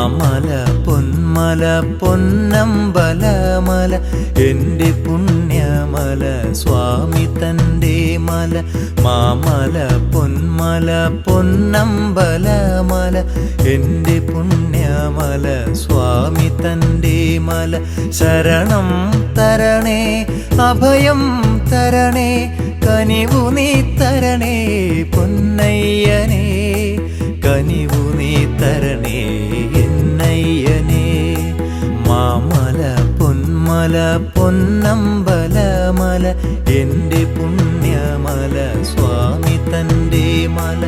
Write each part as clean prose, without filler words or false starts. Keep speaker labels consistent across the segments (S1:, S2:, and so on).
S1: മാമല പൊന്മല പൊന്നമ്പലമല എൻ്റെ പുണ്യമല സ്വാമി തൻ്റെ മല. മാമല പൊന്മല പൊന്നമ്പലമല എൻ്റെ പുണ്യമല സ്വാമി തൻ്റെ മല. ശരണം തരണേ അഭയം തരണേ കനിവു നീ തരണേ പൊന്നയ്യനേ. കനിവു നീ തരണേ എന്നയ്യനേ. മാമല പൊന്മല പൊന്നമ്പലമല എൻ്റെ പുണ്യമല സ്വാമി തൻ്റെ മല.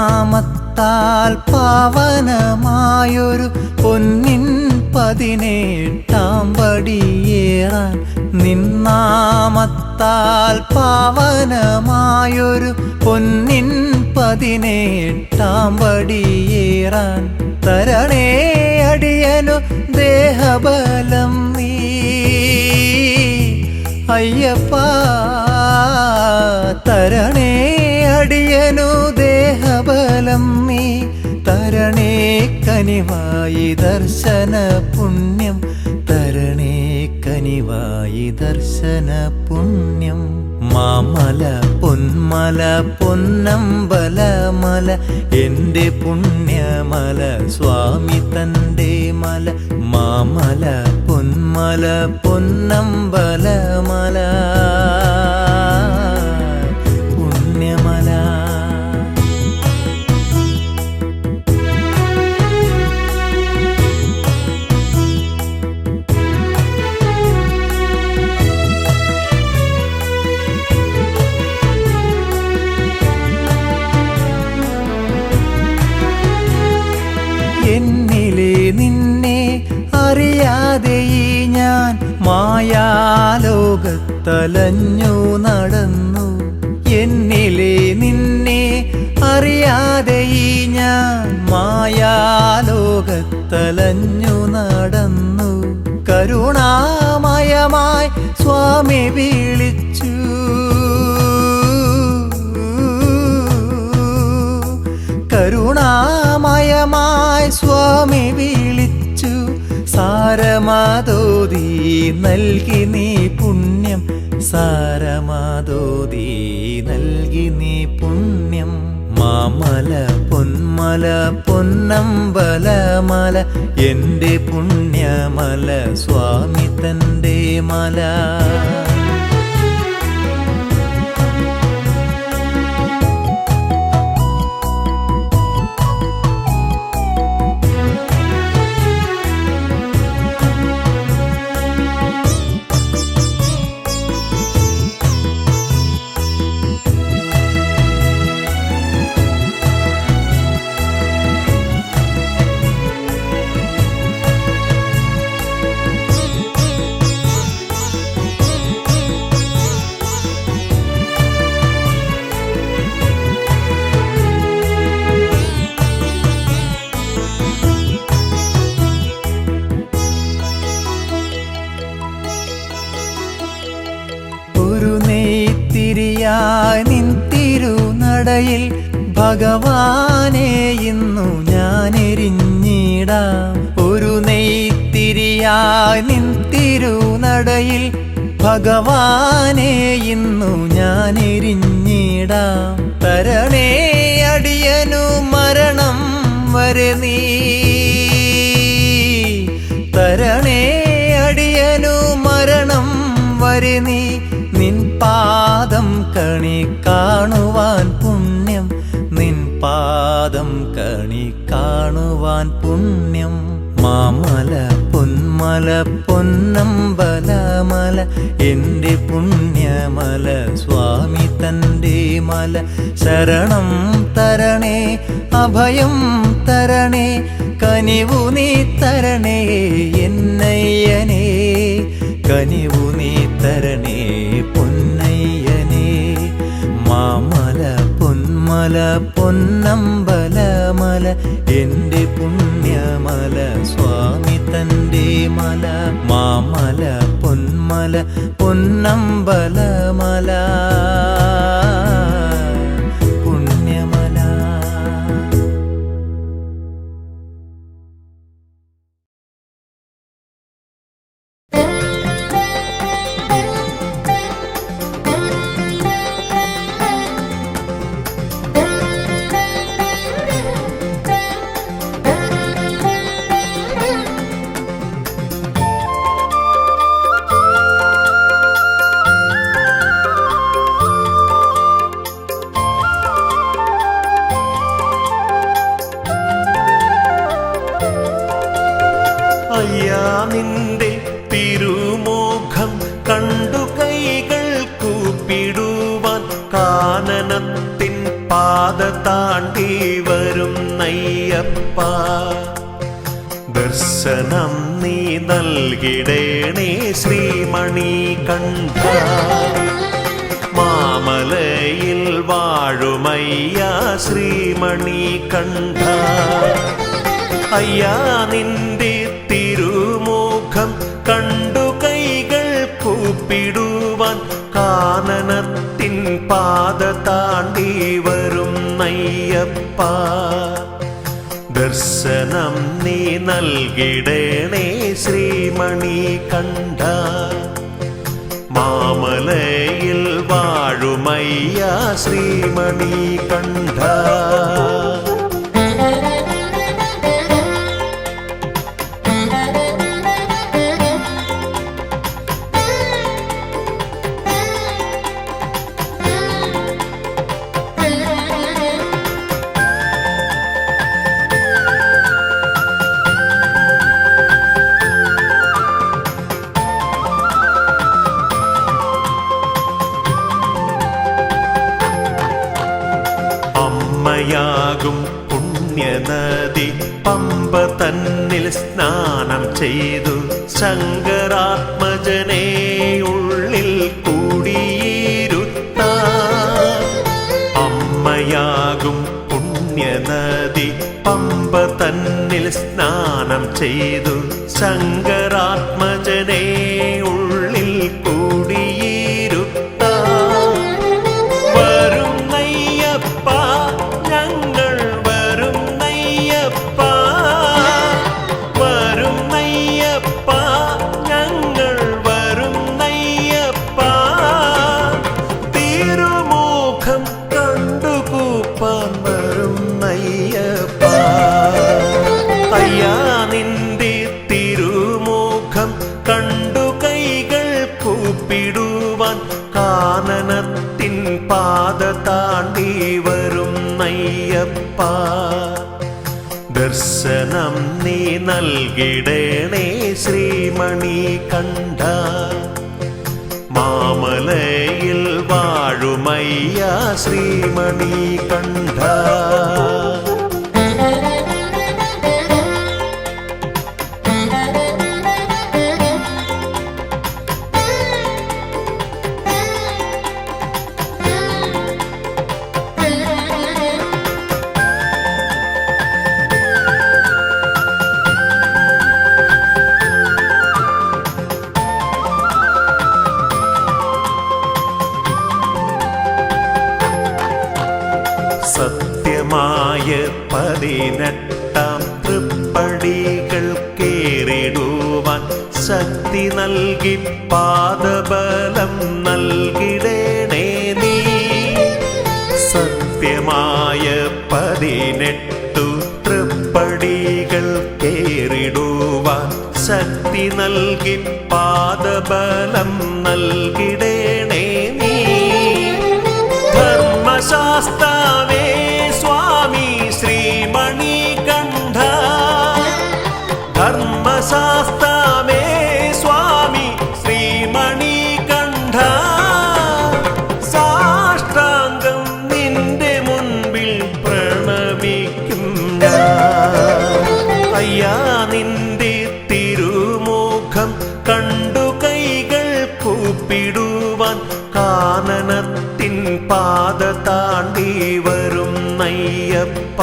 S1: നിന്നാമത്താൽ പാവനമായൊരു പൊന്നിൻ 18 പടിയേറാൻ. നിന്നാമത്താൽ പാവനമായൊരു പൊന്നിൻ 18 പടിയേറാൻ. തരണേ അടിയനു ദേഹബലം നീ അയ്യപ്പ. തരണേ അടിയനു ദേഹബലം നീ. തരണേ കനിവായി ദർശന പുണ്യം. തരണേ കനിവായി ദർശന പുണ്യം. മാമല പൊന്മല പൊന്നമ്പലമല എൻ്റെ പുണ്യമല സ്വാമി തൻ്റെ മല. മാമല പൊന്മല പൊന്നമ്പലമല പുണ്യമല. എന്നിലെ നിന്നെ അറിയാതെ ഞാൻ മായാലോകത്തലഞ്ഞു നടന്നു. എന്നിലെ നിന്നെ അറിയാതെ ഞാൻ മായാലോകത്തലഞ്ഞു നടന്നു. കരുണാമയമായി സ്വാമി വിളിച്ചു. കരുണാമയമായി സ്വാമി വിളിച്ചു. സാരമാതോതി നൽകി നീ പുണ്യം. സാരമാതോതി നൽകി നീ പുണ്യം. മാമല പൊന്മല പൊന്നമ്പലമല എൻ്റെ പുണ്യമല സ്വാമി തൻ്റെ മല. നിൻ തിരുനടയിൽ ഭഗവാനെ ഇന്നു ഞാനെരിഞ്ഞിടാം. ഒരു നെയ്ത്തിരിയായി നിൻ തിരുനടയിൽ ഭഗവാനെ ഇന്നു ഞാനെരിഞ്ഞിടാം. തരണേ അടിയനു മരണം വരെ നീ. തരണേ അടിയനു മരണം വരെ നീ. നിൻ പാദം കണി കാണുവാൻ പുണ്യം. നിൻ പാദം പാദം കണി കാണുവാൻ പുണ്യം. മാമല പൊന്മല പൊന്നമ്പലമല എൻ്റെ പുണ്യമല സ്വാമി തൻ്റെ മല. ശരണം തരണേ അഭയം തരണേ കനിവു നീ തരണേ എന്നയ്യനേ. കനിവു നീ തരണേ പൊന്നയ്യനേ. മാമല പൊന്മല പൊന്നമ്പലമല എൻ്റെ പുണ്യമല സ്വാമി തൻ്റെ മല. മാമല പൊന്മല പൊന്നമ്പലമല പുണ്യമല.
S2: അയ്യാ നിന്റെ തിരുമുഖം കണ്ടു കൈകൾ കൂപ്പിടുവാൻ കാനനത്തിൻ പാത താണ്ടി വരുന്നയ്യപ്പ. ദർശനം നീ നൽകിടേണേ ശ്രീമണികണ്ഠ. മാമലയിൽ വാഴുമയ്യാ ശ്രീമണികണ്ഠ. അയ്യാ നിന്റെ തിരുമുഖം കണ്ടു കൈകൾ കൂപ്പിടുവാൻ കാനനത്തിൻ പാത താണ്ടി വരുന്നയ്യപ്പ. ദർശനം നീ നൽകിടേണേ ശ്രീമണികണ്ഠ. മാമലയിൽ വാഴുമയ്യാ ശ്രീമണികണ്ഠ. അമ്മയാകും പുണ്യനദി പമ്പ തന്നിൽ സ്നാനം ചെയ്തു ശങ്കരാത്മജനെ ഉള്ളിൽ കൂടിയിരുത്താൻ. അമ്മയാകും പുണ്യനദി പമ്പ തന്നിൽ സ്നാനം ചെയ്തു ശങ്കരാത്മജനെ ഉള്ളിൽ കൂടിയിരുത്താൻ. വരുന്നയ്യപ്പ ഞങ്ങൾ വരുന്നയ്യപ്പ. വരുന്നയ്യപ്പ ഞങ്ങൾ വരുന്നയ്യപ്പ. തിരുമുഖം കണ്ടുകൂപ്പാൻ വരുന്നയ്യപ്പ. അയ്യാ നിന്റെ തിരുമുഖം കണ്ടു കൈകൾ കൂപ്പിടുവാൻ കാനനത്തിൻ പാത താണ്ടി വരുന്നയ്യപ്പ. ദർശനം നീ നൽകിടേണേ ശ്രീമണികണ്ഠ. മാമലയിൽ വാഴുമയ്യാ ശ്രീമണികണ്ഠ. സത്യമായ 18 തൃപ്പടികൾ കേറിടുവാൻ ശക്തി നൽകി പാദബലം നൽകിടേണേ നീ. സത്യമായ 18 തൃപ്പടികൾ കേറിടുവാൻ ശക്തി നൽകി പാദബലം നൽകിടേണേ നീ. ധർമ്മശാസ്താവേ സ്വാമി ശ്രീ വരുന്നയ്യപ്പ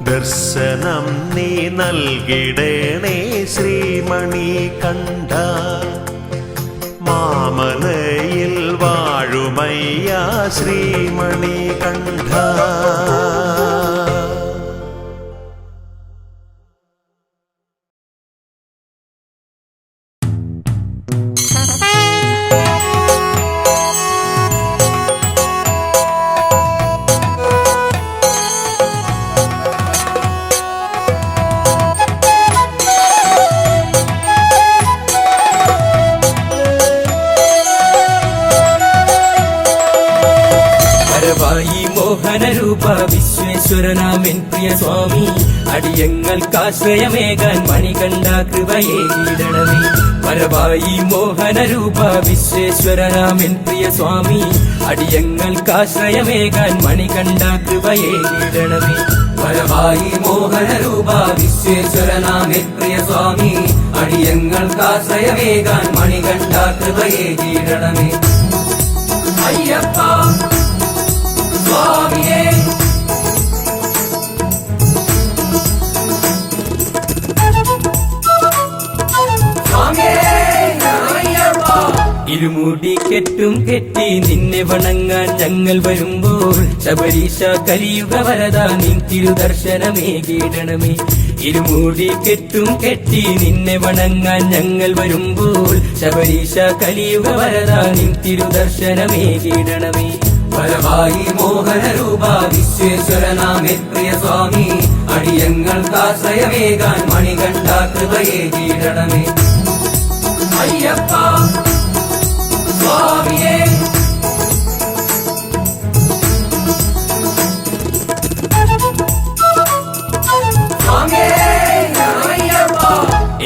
S2: ദർശനം നീ നൽകിടണേ ശ്രീമണി കണ്ഠ മാമലയിൽ വാഴുമയ്യ ശ്രീമണി കണ്ഠ
S3: മോഹനരൂപ വിശ്വേശ്വരനാമൻ പ്രിയ സ്വാമി അടിയങ്ങൾക്കാശ്രയമേകാൻ മണികണ്ഠ കൃപയേകിടണമേ പരവായി മോഹനരൂപ വിശ്വേശ്വരനാമൻ പ്രിയ സ്വാമി അടിയങ്ങൾക്കാശ്രയമേകാൻ മണികണ്ഠ കൃപയേകിടണമേ പരവായി മോഹനരൂപ വിശ്വേശ്വരനാമൻ പ്രിയ സ്വാമി അടിയങ്ങൾക്കാശ്രയമേകാൻ മണികണ്ഠ കൃപയേകിടണമേ അയ്യപ്പ സ്വാമിയേ ഇരുമുടി കെട്ടും കെട്ടി നിന്നെ വണങ്ങാൻ ഞങ്ങൾ വരുമ്പോൾ ശബരീശ കലിയുഗ വരദ നിൻ തിരുദർശനമേകിടണമേ ഇരുമുടി കെട്ടും കെട്ടി നിന്നെ വണങ്ങാൻ ഞങ്ങൾ വരുമ്പോൾ ശബരീശ കലിയുഗ വരദ നിൻ തിരുദർശനമേകിടണമേ പരവായി മോഹനരൂപ വിശ്വേശ്വരനാമേ പ്രിയ സ്വാമി അടിയങ്ങൾക്കാശ്രയമേകാൻ മണികണ്ഠ കൃപയേകിടണമേ അയ്യപ്പ സ്വാമിയേ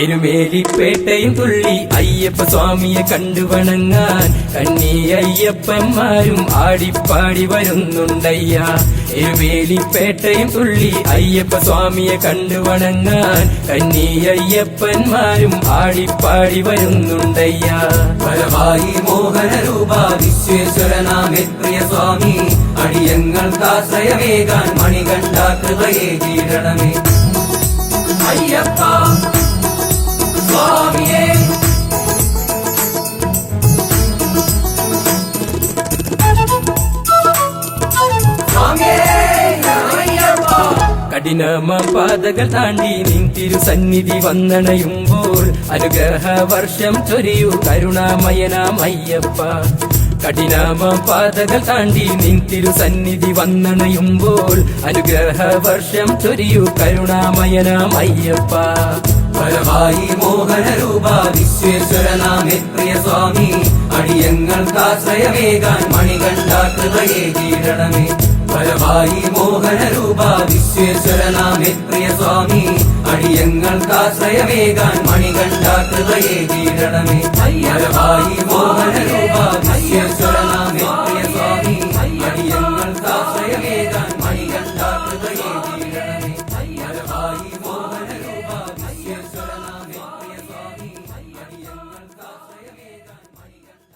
S3: എരുമേലിപ്പേട്ടയും തുള്ളി അയ്യപ്പ സ്വാമിയെ കണ്ടു വണങ്ങാൻ കണ്ണി അയ്യപ്പന്മാരും ആടിപ്പാടി വരുന്നുണ്ടയ്യ എരുമേലിപ്പേട്ടയും തുള്ളി അയ്യപ്പ സ്വാമിയെ കണ്ടു വണങ്ങാൻ കണ്ണി അയ്യപ്പന്മാരും ആടിപ്പാടി വരുന്നുണ്ടയ്യ പരവായി മോഹനരൂപ വിശ്വേശ്വരനാമേ പ്രിയ സ്വാമി അടിയങ്ങൾക്കാശ്രയമേകാൻ മണികണ്ഠ കൃപയേകിടണമേ അയ്യപ്പ സ്വാമിയേ കഠിനമ പാതകൾ താണ്ടി നിൻ തിരുസന്നിധി വന്നണയുമ്പോൾ അനുഗ്രഹ വർഷം ചൊരിയൂ കരുണാമയനാം അയ്യപ്പ കഠിനമ പാതകൾ താണ്ടി നിൻ തിരുസന്നിധി വന്നണയുമ്പോൾ അനുഗ്രഹ വർഷം ചൊരിയൂ കരുണാമയനാം അയ്യപ്പ പരവായി മോഹനരൂപ വിശ്വേശ്വരനാമേ പ്രിയ സ്വാമി അടിയങ്ങൾക്കാശ്രയമേകാൻ മണികണ്ഠ കൃപയേകിടണമേ പരവായി മോഹനരൂപ വിശ്വേശ്വരനാമേ പ്രിയ സ്വാമി അടിയങ്ങൾക്കാശ്രയമേകാൻ മണികണ്ഠ കൃപയേകിടണമേ പരവായി മോഹനരൂപ വിശ്വേശ്വരനാമേ പ്രിയ സ്വാമി അടിയങ്ങൾക്കാശ്രയമേകാൻ മണികണ്ഠ കൃപയേകിടണമേ പരവായി മോഹനരൂപ വിശ്വേശ്വരനാമേ പ്രിയ സ്വാമി അടിയങ്ങൾക്കാശ്രയമേകാൻ മണികണ്ഠ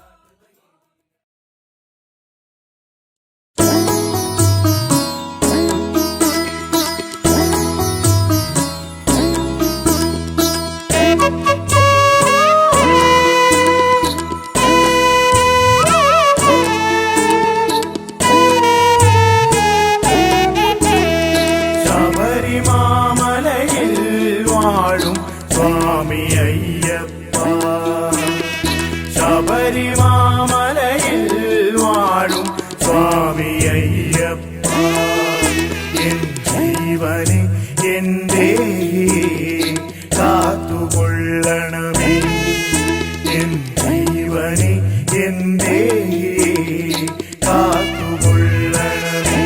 S2: ശബരിമാമലയിൽ വാഴും സ്വാമി അയ്യപ്പ ശബരിമാമലയിൽ വാഴും സ്വാമി അയ്യപ്പ എൻ ജീവനെ എന്റെ കാത്തുകൊള്ളണമേ എൻ ജീവനെ എന്റെ കാത്തുകൊള്ളണമേ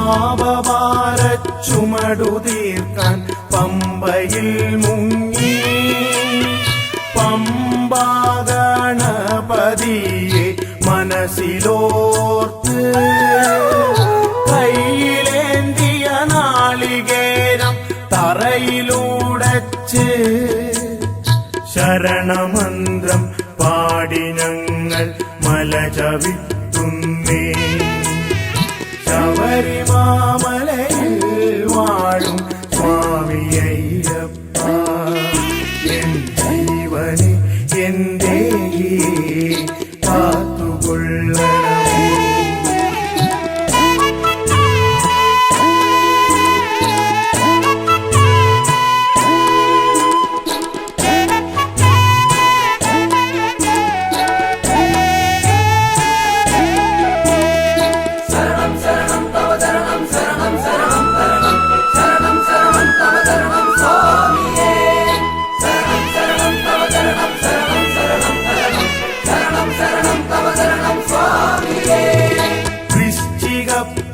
S2: പാപഭാര ചുമടു തീർക്കാൻ പമ്പയിൽ മുങ്ങി പമ്പാഗണപതിയെ മനസ്സിലോർത്ത് കയ്യിലേന്തിയ നാളികേരം തറയിലൂടച്ച് ശരണമന്ത്രം പാടി ഞങ്ങൾ മല ചവിട്ടുന്നേ. ശബരിമാമലയിൽ വാഴും സ്വാമിയയ്യപ്പ, എൻ ജീവനെ എന്റെ കാത്തുകൊള്ളണമേ.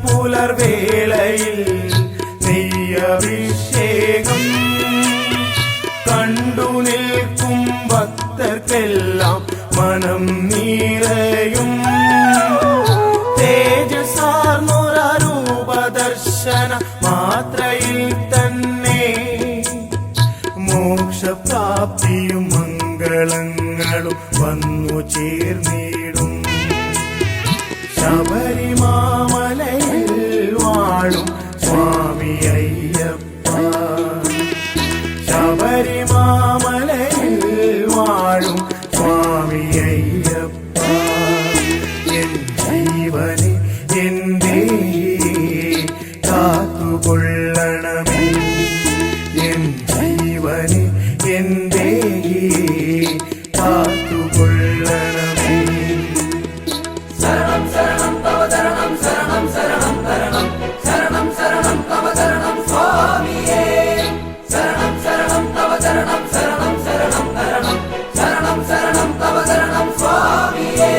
S2: പുലർവേളയിൽ നെയ്യഭിഷേകം കണ്ടു നിൽക്കും ഭക്തർക്കെല്ലാം മനം നിറയും. തേജസാർന്നൊരൂപദർശന മാത്രയിൽ തന്നെ മോക്ഷപ്രാപ്തിയും മംഗളങ്ങളും വന്നു ചേർന്നിടും. ശബരിമാമലയിൽ വാഴും സ്വാമിയയ്യപ്പ, ശബരിമാമലയിൽ വാഴും സ്വാമിയയ്യപ്പ, എൻ ജീവനെ എന്റെ കാത്തുകൊള്ളണമേ. എൻ ജീവനെ എന്റെ കാത്തുകൊള്ളണമേ.
S3: ശരണം ശരണം തവ ശരണം ശരണം ശരണം ശരണം ശരണം ശരണം തവ ശരണം സ്വാമിയേ. ശരണം ശരണം തവ ശരണം ശരണം ശരണം ശരണം ശരണം ശരണം തവ ശരണം സ്വാമിയേ.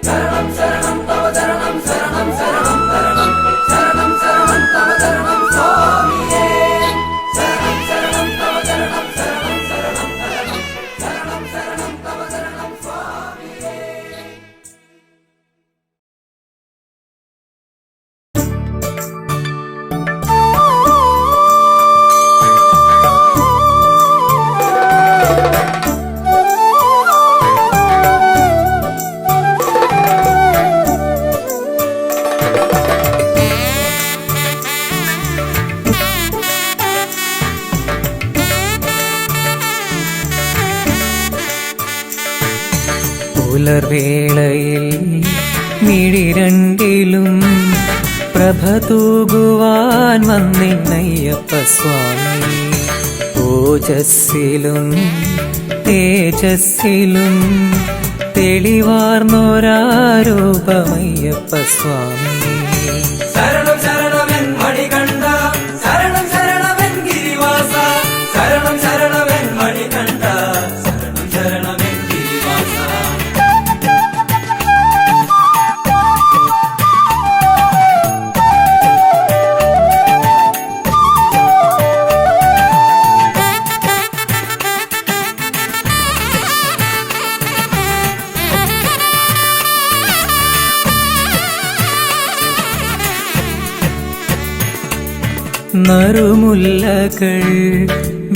S3: ശരണം ശരണം തവ ശരണം ശരണം ശരണം ശരണം ശരണം ശരണം തവ ശരണം സ്വാമിയേ. ശരണം ശരണം തവ ശരണം ശരണം ശരണം ശരണം ശരണം ശരണം തവ ശരണം സ്വാമിയേ.
S4: പുലർവേളയിൽ മിഴിരണ്ടിലും പ്രഭ തൂകുവാൻ വന്നിന്നയ്യപ്പ സ്വാമി. ഓജസ്സിലും തേജസ്സിലും തെളിവാർന്നൊരാരൂപമയ്യപ്പ സ്വാമി.
S3: ശരണം ശരണമെൻ മണികണ്ഠ, ശരണം ശരണമെൻ ഗിരിവാസ, ശരണം ശരണമെൻ മണികണ്ഠ, ശരണം ശരണമെൻ ഗിരിവാസ.
S4: നറുമുല്ലകൾ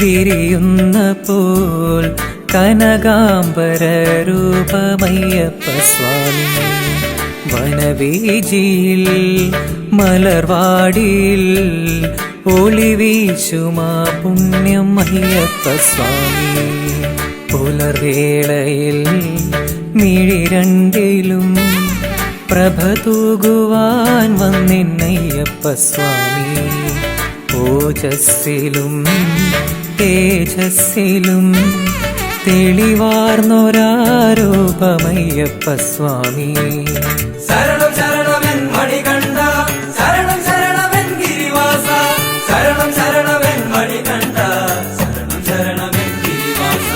S4: വിരിയുന്ന പോൽ കനകാംബര രൂപമയ്യപ്പ സ്വാമി. വനവീജിയിൽ മലർവാടിയിൽ ഒളിവീശുമാ പുണ്യം അയ്യപ്പ സ്വാമി. പുലർവേളയിൽ മിഴിരണ്ടിലും പ്രഭ തൂകുവാൻ വന്നിന്നയ്യപ്പ സ്വാമി. ഓജസ്സിലും തേജസ്സിലും തെളിവാർന്നൊരാരൂപമയ്യപ്പ സ്വാമി.
S3: ശരണം ശരണമെൻ മണികണ്ഠ, ശരണം ശരണമെൻ ഗിരിവാസ, ശരണം ശരണമെൻ മണികണ്ഠ, ശരണം ശരണമെൻ ഗിരിവാസ.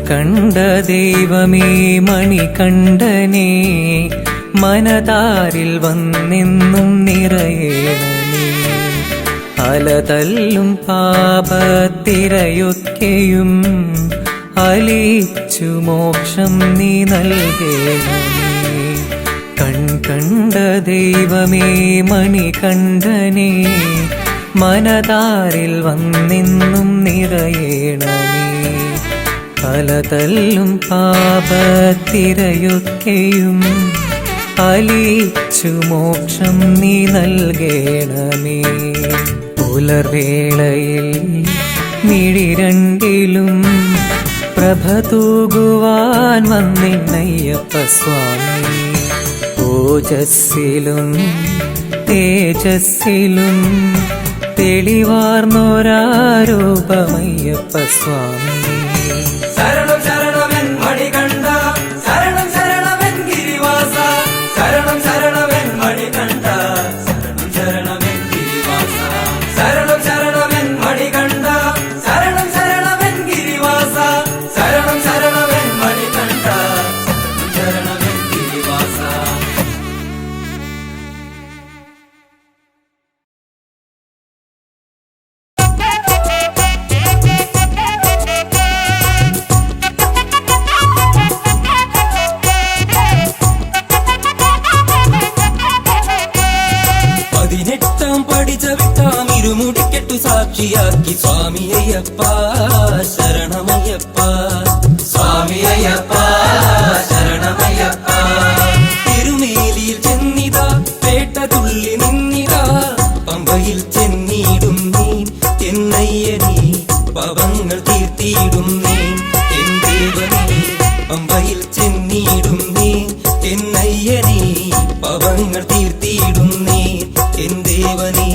S4: കണ്ട ദൈവമേ മണികണ്ഠനേ മനതാരിൽ വന്നെന്നും നിറയേണമേ. അലതല്ലും പാപത്തിരയൊക്കെയും അലിച്ചു മോക്ഷം നീ നൽകേണമേ. കണ്ട ദൈവമേ മണികണ്ഠനേ മനതാരിൽ വന്നെന്നും നിറയേണമേ. അലതല്ലും പാപത്തിരയൊക്കെയും അലിച്ചു മോക്ഷം നീ നൽകേണമേ. പുലർവേളയിൽ മിഴിരണ്ടിലും പ്രഭ തൂകുവാൻ വന്നിന്നയ്യപ്പ സ്വാമി. ഓജസ്സിലും തേജസ്സിലും തെളിവാർന്നൊരാരൂപമയ്യപ്പ സ്വാമി.
S3: ശരണം ശരണമെൻ മണികണ്ഠ, ശരണം ശരണമെൻ ഗിരിവാസ, ശരണം ശരണമെൻ മണികണ്ഠ, ശരണം ശരണമെൻ ഗിരിവാസ, ശരണം ശരണമെൻ മണികണ്ഠ, ശരണം ശരണമെൻ ഗിരിവാസ, ശരണം ശരണമെൻ മണികണ്ഠ, ശരണം ശരണമെൻ ഗിരിവാസ.
S5: ചവിട്ടാം ഇരുമുടിക്കെട്ടു സാക്ഷിയാക്കി സ്വാമി അയ്യപ്പ ശരണമയ്യപ്പ,
S3: സ്വാമി അയ്യപ്പ ശരണമയ്യപ്പ.
S5: തിരുമേലിയിൽ ചെന്നിതാ പേട്ട തുള്ളി നിന്നിതാ, പമ്പയിൽ ചെന്നിടും നീ എന്നയ്യനീ പവങ്ങൾ തീർത്തിയിടും നീ എൻ ദേവനീ. പമ്പയിൽ ചെന്നിടും നീ എന്നയ്യനീ പവങ്ങൾ തീർത്തിയിടും നീ എൻ ദേവനീ.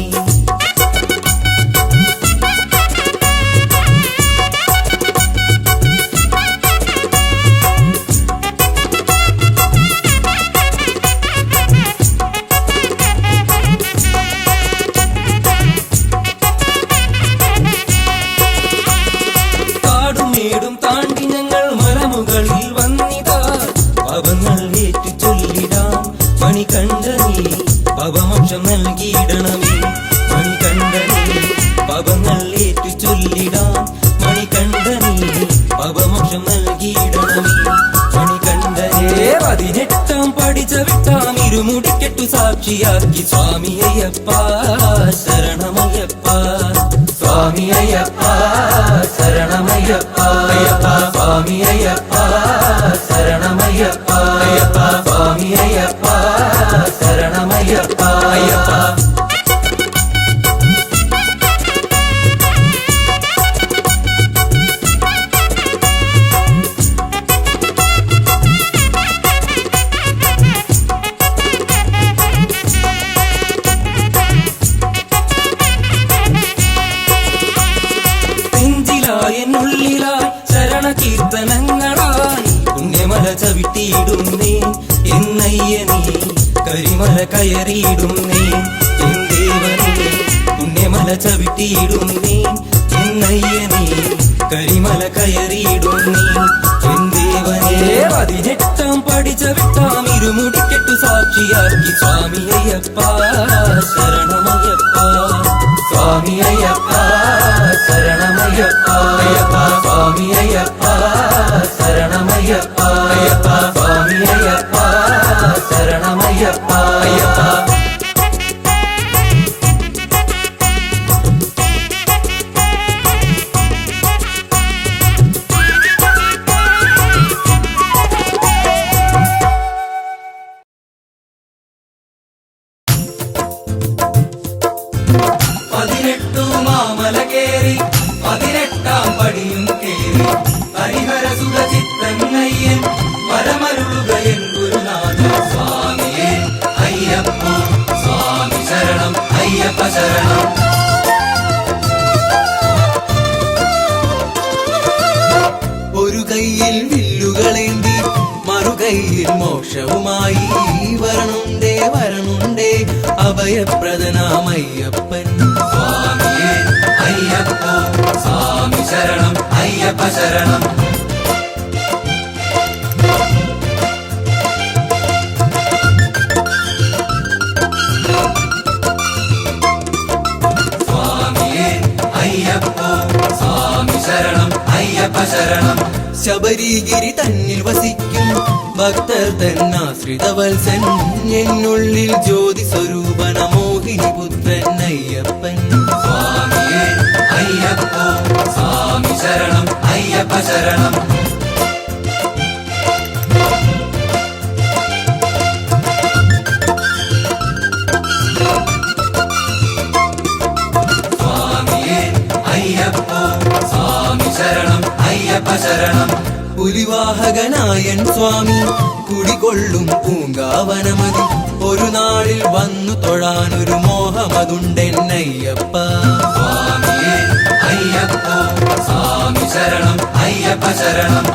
S5: കാടുമേടും താണ്ടി ഞങ്ങൾ മലമുകളിൽ വന്നിതാ, പവങ്ങൾ ഏറ്റു ചൊല്ലിടാം മണികണ്ഠനീ പവമോക്ഷം നൽകിയിടണമേ. മണികണ്ഠനീ പവങ്ങൾ ഏറ്റു ചൊല്ലിടാം മണികണ്ഠനീ പവമോക്ഷം നൽകിയിടണമേ. മണികണ്ഠനേ 18 പടി ചവിട്ടാം ഇരുമുടിക്കെട്ടു സാക്ഷിയാക്കി സ്വാമി അയ്യപ്പ ശരണമയ്യപ്പ,
S3: സ്വാമി അയ്യപ്പ ശരണമയ്യപ്പ, സ്വാമി അയ്യപ്പ ശരണമയ്യപ്പ, സ്വാമി അയ്യപ്പ ശരണമയ്യപ്പ.
S5: എന്നുള്ളിലായി ശരണ കീർത്തനങ്ങളായി പുണ്യമല ചവിട്ടിയിടുന്നേ എന്നയ്യനീ കരിമല കയറിയിടുന്നേ എൻ ദേവനീ. പുണ്യമല ചവിട്ടിയിടുന്നേ എന്നയ്യനീ കരിമല കയറിയിടുന്നേ എൻ ദേവനേ. 18 പടി ചവിട്ടാം ഇരുമുടിക്കെട്ടു സാക്ഷിയാക്കി സ്വാമി അയ്യപ്പ ശരണമയ്യപ്പ,
S3: സ്വാമി അയ്യപ്പ ശരണമയ്യപ്പ, സ്വാമി അയ്യപ്പ ശരണമയ്യപ്പ, സ്വാമി അയ്യപ്പ ശരണമയ്യപ്പ.
S5: മാമല കേറി 18 പടിയും കേറി ഹരിഹരസുത ചിത്തങ്ങയ്യൻ പരമരുളുകയൻ ഗുരുനാഥ സ്വാമിയേ അയ്യപ്പ. സ്വാമി ശരണം അയ്യപ്പ ശരണം.
S1: ഒരു കയ്യിൽ വില്ലുകളേന്തി മറുകൈയിൽ മോക്ഷവുമായി വരണുണ്ടേ വരണുണ്ടേ അഭയപ്രദനാമയ്യപ്പൻ.
S3: സ്വാമിയേ അയ്യപ്പ, സ്വാമി ശരണം അയ്യപ്പ ശരണം.
S1: ശ്രീഗിരി തന്നിൽ വസിക്കും ഭക്തർ തന്നാശ്രിത വത്സൻ എന്നുള്ളിൽ ജ്യോതി സ്വരൂപന മോഹിനി പുത്രൻ അയ്യപ്പൻ
S5: സ്വാമിയേ അയ്യപ്പോ സ്വാമി ശരണം അയ്യപ്പ ശരണം സ്വാമിയേ അയ്യപ്പോ സ്വാമി ശരണം അയ്യപ്പ ശരണം
S1: പുലിവാഹകനായൻ സ്വാമി കുടികൊള്ളും പൂങ്കാവനമതി ഒരു നാളിൽ വന്നു തൊഴാനൊരു മോഹമതുണ്ടെന്നയ്യപ്പ
S5: സ്വാമിയേ അയ്യപ്പോ സ്വാമി ശരണം അയ്യപ്പ ശരണം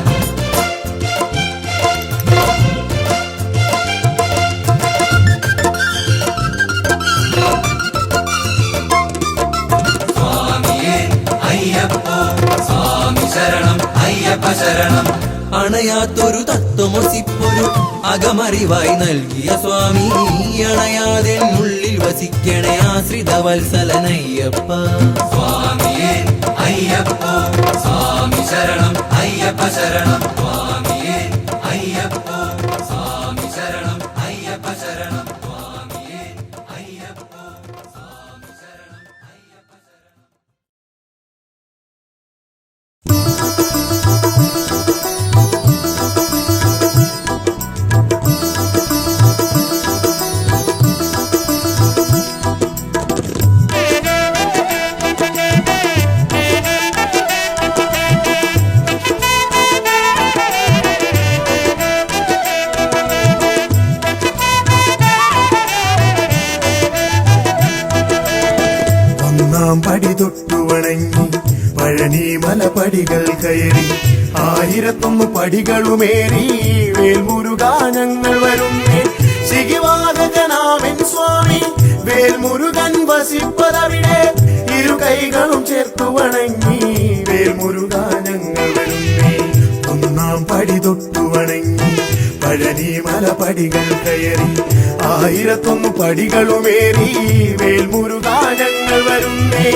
S5: സ്വാമിയേ അയ്യപ്പോ സ്വാമി ശരണം അയ്യപ്പ ശരണം
S1: അണയാത്തൊരു തത്വമൊസിപ്പൊരു അകമറിവായി നൽകിയ സ്വാമി അണയാതെ ഉള്ളിൽ വസിക്കണേ ആശ്രിത വത്സലനയ്യപ്പ
S5: സ്വാമിയേ അയ്യപ്പോ സ്വാമി ശരണം അയ്യപ്പ ശരണം സ്വാമിയേ അയ്യപ്പോ സ്വാമി ശരണം അയ്യപ്പ ശരണം സ്വാമിയേ അയ്യപ്പോ സ്വാമി ശരണം അയ്യപ്പ ശരണം
S2: ഒന്നാം പടി തൊട്ടു വണങ്ങി പഴനി മലപടികൾ കയറി 1001 പടികളുമേറി വേൽമുരുകാ ഞങ്ങൾ വരുന്നേ ശിഖിവാഹകനാമൻ സ്വാമി വേൽമുരുകൻ വസിപ്പതവിടെ ഇരു കൈകളും ചേർത്തു വണങ്ങി വേൽമുരുകാ ഞങ്ങൾ വരുന്നേ ഒന്നാം പടി തൊട്ടു വണങ്ങി പഴനി മലപടികൾ കയറി 1001 പടികളുമേറി വേൽമുരുകാ ഞങ്ങൾ വരുന്നേ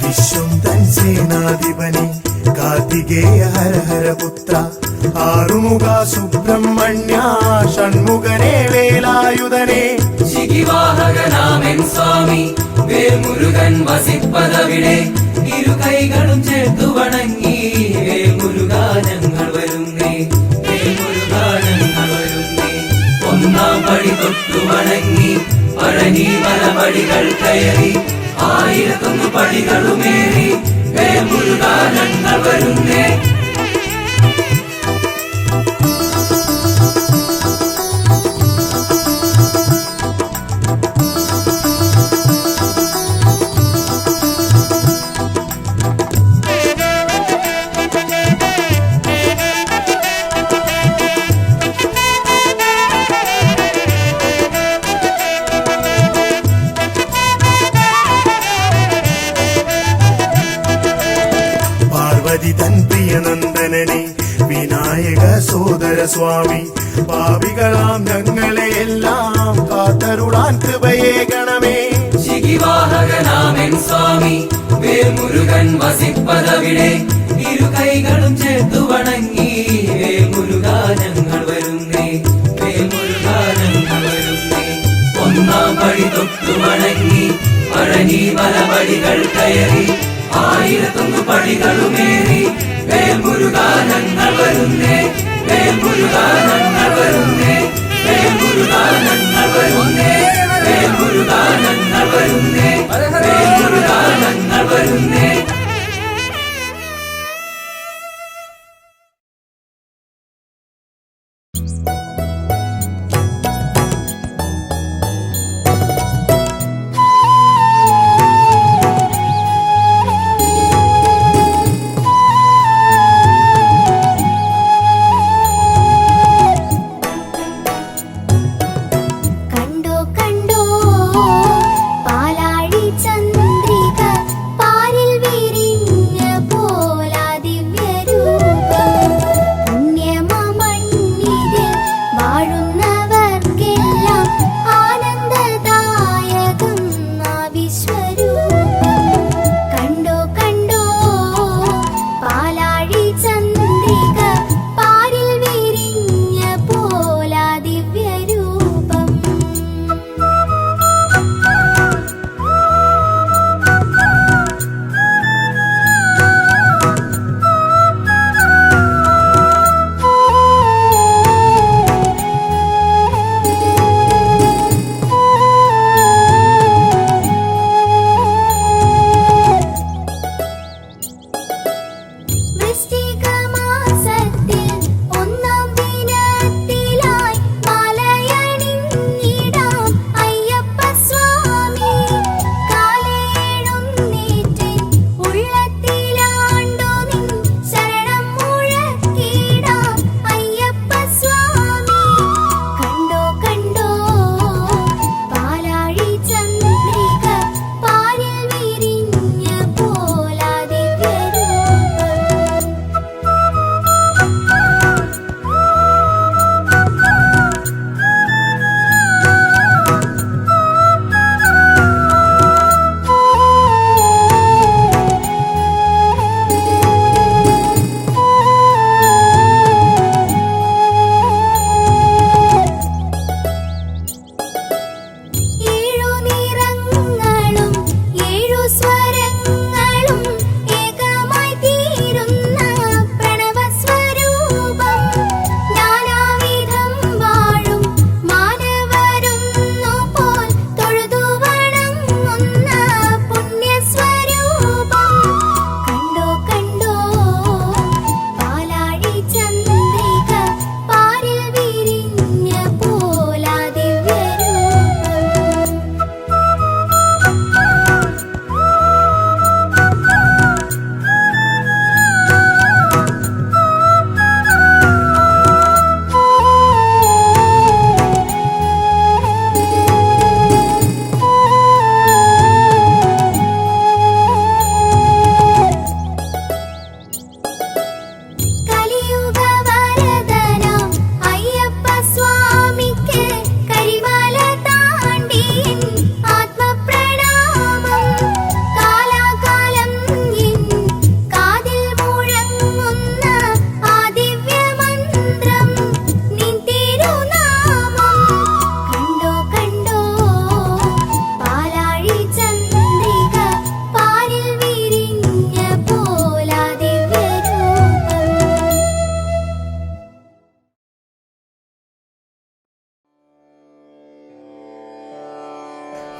S2: വിശ്വം തൻ സേനാധിപനെ കാർത്തികേയ ഹര ഹര പുത്ര ആറുമുഖ സുബ്രഹ്മണ്യ ഷൺമുഖനെ വേലായുധനെ
S5: ശിഖിവാഹകനാമൻ സ്വാമി വേൽമുരുകൻ വസിപ്പതവിടെ ഇരു കൈകളും ചേർത്തു വണങ്ങി വേൽമുരുകാ ഞങ്ങൾ വരുന്നേ വേൽമുരുകാ ഞങ്ങൾ വരുന്നേ ഒന്നാം പടി തൊട്ടു വണങ്ങി പഴനി മലപടികൾ കയറി 1001 പടികളുമേറി വേൽമുരുകാ ഞങ്ങൾ വരുന്നേ
S2: പാർവതി തൻ പ്രിയനന്ദനനെ വിനായക സോദര സ്വാമി പാപികളാം ഞങ്ങളെ എല്ലാം കാത്തരുളാൻ കൃപയേകണമേ
S5: ശിഖിവാഹകനാമൻ സ്വാമി വേൽമുരുകൻ വസിപ്പതവിടെ ഇരു കൈകളും ചേർത്തു വണങ്ങി വേൽമുരുകാ ഞങ്ങൾ വരുന്നേ വേൽമുരുകാ ഞങ്ങൾ വരുന്നേ ഒന്നാം പടി തൊട്ടു വണങ്ങി പഴനി മലപടികൾ കയറി 1001 പടികളുമേറി വേൽമുരുകാ ഞങ്ങൾ വരുന്നേ വേൽമുരുകാ ഞങ്ങൾ വരുന്നേ വേൽമുരുകാ ഞങ്ങൾ വരുന്നേ വേൽമുരുകാ ഞങ്ങൾ വരുന്നേ വേൽമുരുകാ ഞങ്ങൾ വരുന്നേ
S6: കണ്ടോ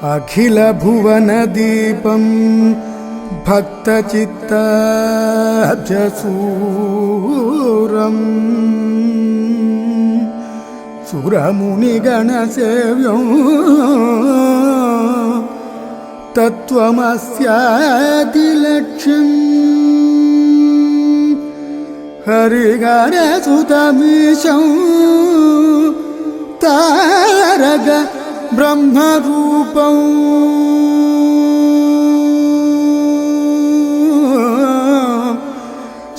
S6: അഖിലഭുവനദീപം ഭക്തചിത്താബ്ജസൂരം സുരമുനിഗണസേവ്യം തത്വമസ്യാദിലക്ഷ്യം ഹരിഹരസുതമീശം താരക ബ്രഹ്മരൂപം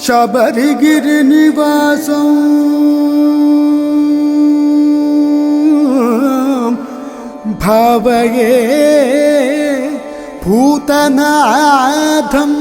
S6: ശബരിഗിരിനിവാസം ഭാവയേ ഭൂതനാഥം.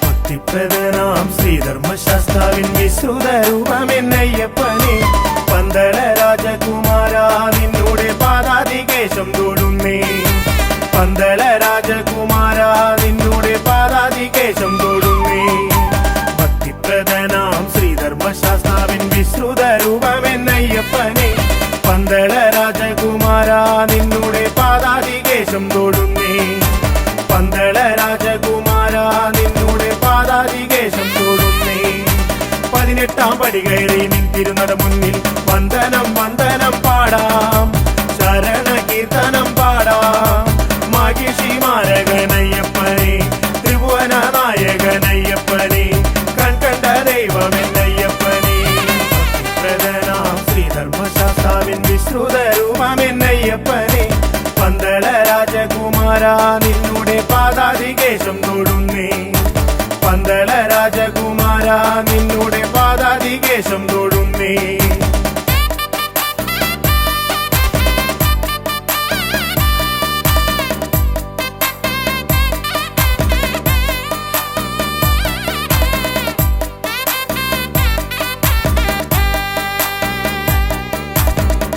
S2: ഭക്തിപ്രദനാം ശ്രീധർമ്മശാസ്താവിൻ വിശ്രുതരൂപമെന്നയ്യപ്പനെ പന്തള രാജകുമാര നിന്നോട് പാദാതികേശം തൊടുന്നേ. പന്തള രാജകുമാര നിന്നോട് പാദാതികേശം തൊടുന്നേ. ഭക്തിപ്രദനാം ശ്രീധർമ്മശാസ്താവിൻ വിശ്രുതരൂപമെന്നയ്യപ്പനെ പന്തള രാജകുമാര നിന്നോട് പാദാതികേശം തൊടുന്നേ. പന്തള രാജകുമാര നിന്നോട് പാദാതികേശം തൊടുന്നേ. 18 പടി കയറി നിന്നിരുന്നത് മുന്നിൽ വന്ദനം വന്ദനം പാടാം, ശരണ കീർത്തനം പാടാം. മഹിഷി മാരകനയ്യപ്പനെ, ത്രിഭുവന നായകനയ്യപ്പനെ, കൺകണ്ട ദൈവമെന്നയ്യപ്പനെ. പ്രധാനാം ശ്രീധർമ്മശാസ്താവിൻ വിശ്രുതരൂപമെന്നയ്യപ്പനെ പന്തള രാജകുമാര നിന്നോട് പാദാതികേശം തൊടുന്നേ. പന്തള രാജകുമാര നിന്നോട് പാദാതികേശം തൊടുന്നേ.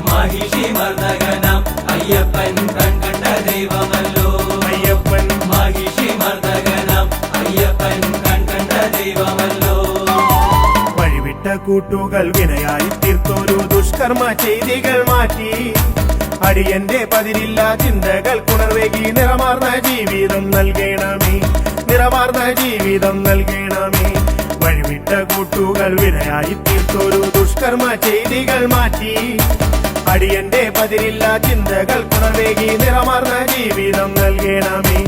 S5: മഹിഷി മർദ്ദകനാം അയ്യപ്പൻ കൺകണ്ട ദൈവമല്ലോ.
S2: അയ്യപ്പൻ
S5: മഹിഷി മർദ്ദകനാം അയ്യപ്പൻ കൺകണ്ട ദൈവമല്ലോ.
S2: വഴിവിട്ട കൂട്ടുകൾ വിനയായി തീർത്തൊരു ദുഷ്കർമ്മ ചെയ്തികൾ മാറ്റി അടിയന്റെ പതിരില്ല ചിന്തകൾ പുണർവേകി നിറമാർന്ന ജീവിതം നൽകണമേ, നിറമാർന്ന ജീവിതം നൽകണമേ. വഴിവിട്ട കൂട്ടുകൾ വിനയായി തീർത്തൊരു ദുഷ്കർമ്മ ചെയ്തികൾ മാറ്റി അടിയന്റെ പതിരില്ല ചിന്തകൾ പുണർവേകി നിറമാർന്ന ജീവിതം നൽകണമേ,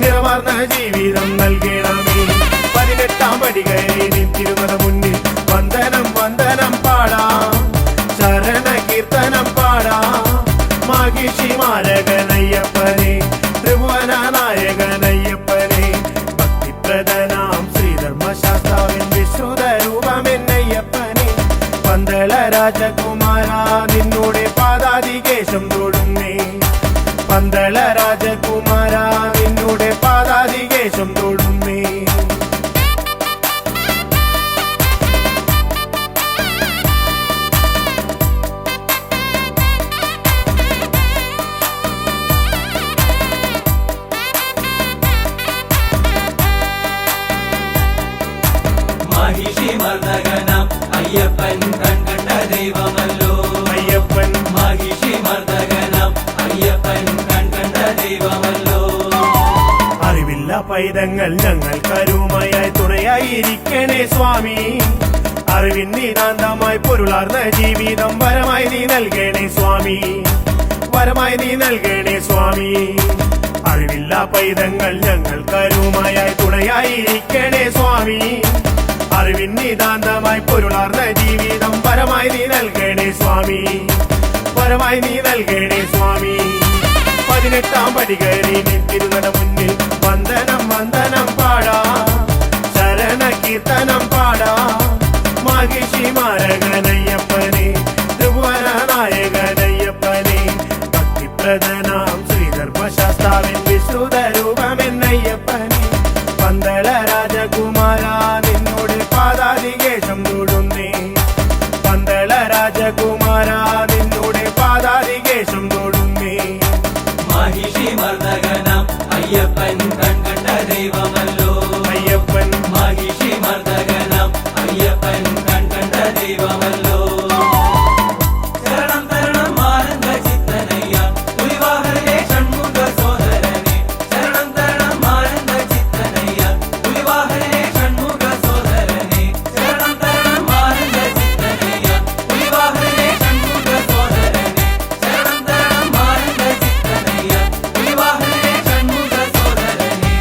S2: നിറമാർന്ന ജീവിതം നൽകണമേ. 18 പടി കയറി നിന്നിരുന്നത് മുന്നിൽ വന്ദനം വന്ദനം പാടാം, ശരണ കീർത്തനം പാടാം. മഹിഷി മാരകനയ്യപ്പനെ, ത്രിഭുവന നായകനയ്യപ്പനെ. ഭക്തിപ്രദനാം ശ്രീധർമ്മശാസ്താവിൻ വിശ്രുതരൂപമെന്നയ്യപ്പനെ പന്തള രാജകുമാര നിന്നോട് പാദാതികേശം തൊടുന്നേ. പന്തള രാജകുമാര നിന്നോട് പാദാതികേശം തൊടുന്നേ.
S5: മഹിഷി മർദ്ദകനാം അയ്യപ്പൻ കൺകണ്ട ദൈവമല്ലോ.
S2: അയ്യപ്പൻ
S5: മഹിഷി മർദ്ദകനാം അയ്യപ്പൻ കൺകണ്ട ദൈവമല്ലോ.
S2: അറിവില്ല പൈതങ്ങൾ ഞങ്ങൾ കരുമയായി തുണയായിരിക്കണേ സ്വാമി. അറിവിൻ നിതാന്തമായി പൊരുളാർന്ന ജീവിതം വരമായി നീ നൽകണേ സ്വാമി, വരമായി നീ നൽകണേ സ്വാമി. അറിവില്ല പൈതങ്ങൾ ഞങ്ങൾ കരുമയായി തുണയായിരിക്കണേ സ്വാമി. അറിവിൻ നിതാന്തമായി പൊരുളാർന്ന ജീവിതം വരമായി നീ നൽകണേ സ്വാമി, വരമായി നീ നൽകണേ സ്വാമി. 18 പടി കയറി നിന്നിരുന്നത് മുന്നിൽ വന്ദനം വന്ദനം പാടാം, ശരണ കീർത്തനം പാടാം. മഹിഷി മാരകനയ്യ രാജകുമാര നിന്നുടെ പാദാതികേശം തൊടുന്നേ.
S5: മഹിഷി മർദ്ദകനാം അയ്യപ്പൻ കൺകണ്ട ദൈവമല്ലോ.
S2: അയ്യപ്പൻ
S5: മഹിഷി മർദ്ദകനാം അയ്യപ്പൻ കൺകണ്ട ദൈവമല്ലോ. ശരണം തരണം ആനന്ദ ചിത്തനയ്യ പുലിവാഹനേ ഷൺമുഖ സോദരനെ. ശരണം തരണം ആനന്ദ ചിത്തനയ്യ പുലിവാഹനേ ഷൺമുഖ സോദരനെ. ശരണം തരണം ആനന്ദ ചിത്തനയ്യ പുലിവാഹനേ ഷൺമുഖ സോദരനെ. ശരണം തരണം ആനന്ദ ചിത്തനയ്യ പുലിവാഹനേ ഷൺമുഖ സോദരനെ.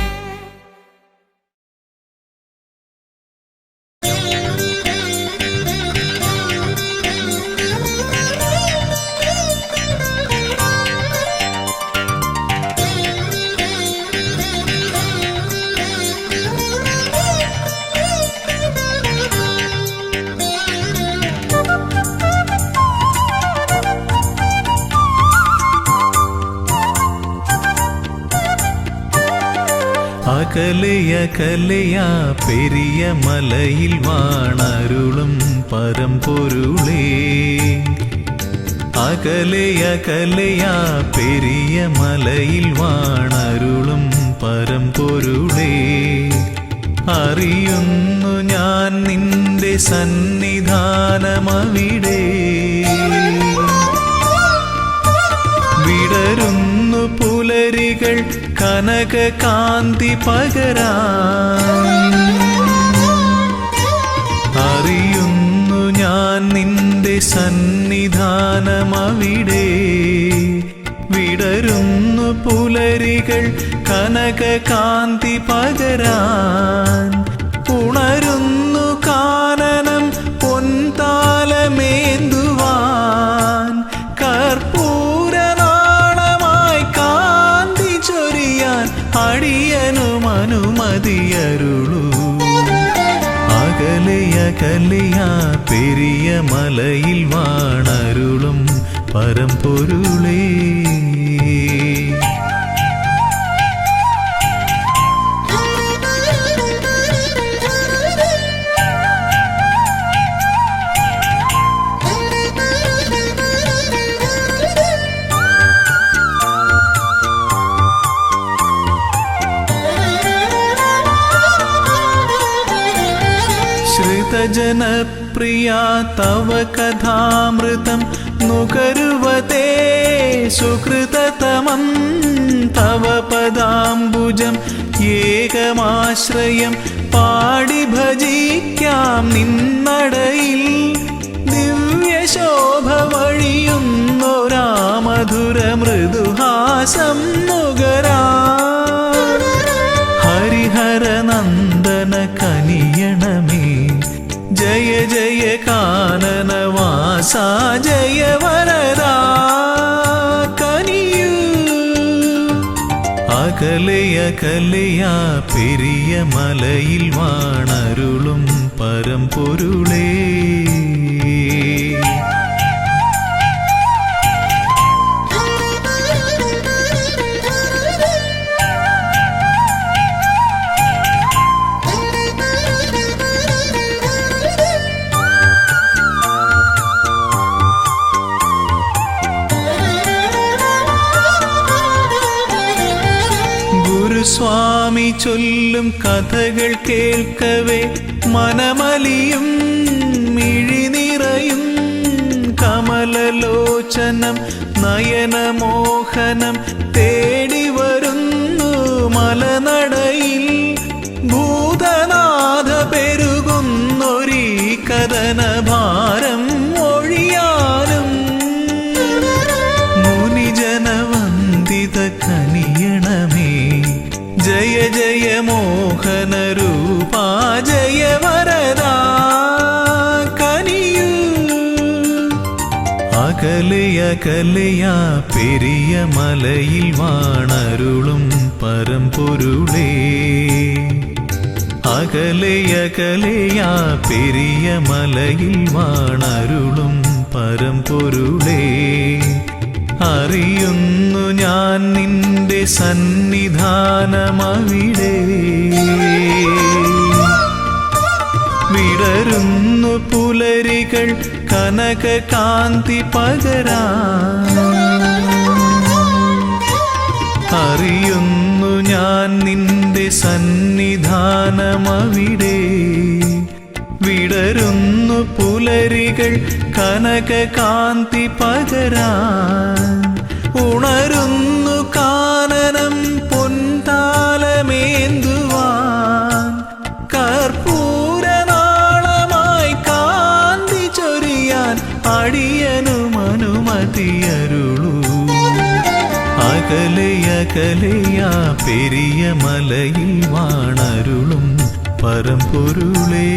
S7: അകലയകലയാ പെരിയ മലയിൽ വാണരുളും പരമ്പൊരുളേ. അകലയകലയാ പെരിയ മലയിൽ വാണരുളും പരമ്പൊരുളേ. അറിയുന്നു ഞാൻ നിന്റെ സന്നിധാനമവിടെ. വിടരുന്നു പുലരികൾ കനക കാന്തി പകരാൻ. അറിയുന്നു ഞാൻ നിന്റെ സന്നിധാനമവിടെ. വിടരുന്നു പുലരികൾ കനക കാന്തി പകരാൻ. ഉണരുന്നു കാനനം പൊൻതാലമേന്തുവാൻ. കർപ്പൂരനാളമായി കാന്തി ചൊരിയാൻ അടിയനും അനുമതിയരുളൂ. അകലയകലയാ പെരിയ മലയിൽ വാണരുളും പരമ്പൊരുളേ. ശ്രുതജനപ്രിയാ തവ കഥാമൃതം നുകരുവതേ സുകൃതതമം. തവ പദാംബുജം ഏകമാശ്രയം പാടി ഭജിക്കാം നിന്നടയിൽ. ദിവ്യശോഭ വഴിയുന്നൊരാ മധുര മൃദുഹാസം നുകരാ. ഹരിഹരനന്ദന കനിയണമേ ജയ ജയ കാനനവാസ ജയ വരദാ കനിയൂ. അകലയകലയാ പെരിയ മലയിൽ വാണരുളും പരമ്പൊരുളേ. ഗുരുസ്വാമി ചൊല്ലും കഥകൾ കേൾക്കവേ മനമലിയും മിഴിനിറയും. കമലലോചനം നയനമോഹനം തേടി വരുന്നു മലനടയിൽ. ഭൂതനാഥ പെരുകുന്നൊരീ കഥനഭാരം ഒഴിയാനും. മുനിജനവന്ദിത കനിയണമേ ജയ ജയ മോഹന രൂപാ ജയ വരദാ കനിയൂ. അകലയകലയാ പെരിയ മലയിൽ വാണരുളും പരമ്പൊരുളേ. അകലയകലയാ പെരിയ മലയിൽ വാണരുളും പരമ്പൊരുളേ. അറിയുന്നു ഞാൻ നിന്റെ സന്നിധാനമവിടെ. വിടരുന്നു പുലരികൾ കനകകാന്തി പകരാൻ. അറിയുന്നു ഞാൻ നിന്റെ സന്നിധാനമവിടെ. വിടരുന്നു പുലരികൾ കനകകാന്തി പകരാൻ. ഉണരുന്നു കാനനം പൊൻതാലമേന്തുവാൻ. കർപ്പൂരനാളമായി കാന്തി ചൊരിയാൻ അടിയനും അനുമതിയരുളൂ. അകലെയകലെയാ പെരിയ മലയിൽ വാണരുളും പരമ്പൊരുളേ.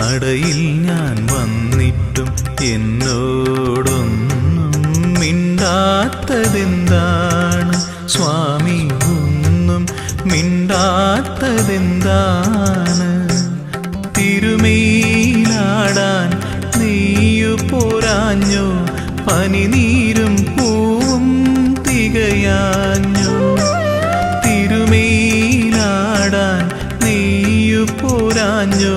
S7: നടയിൽ ഞാൻ വന്നിട്ടും എന്നോടൊന്നും മിണ്ടാത്തതെന്താണ് സ്വാമി? ഒന്നും മിണ്ടാത്തതെന്താണ്? തിരുമേലാടാൻ നെയ്യു പോരാഞ്ഞോ? പനിനീരും പൂവും തികയാഞ്ഞോ? തിരുമേലാടാൻ നെയ്യു പോരാഞ്ഞോ?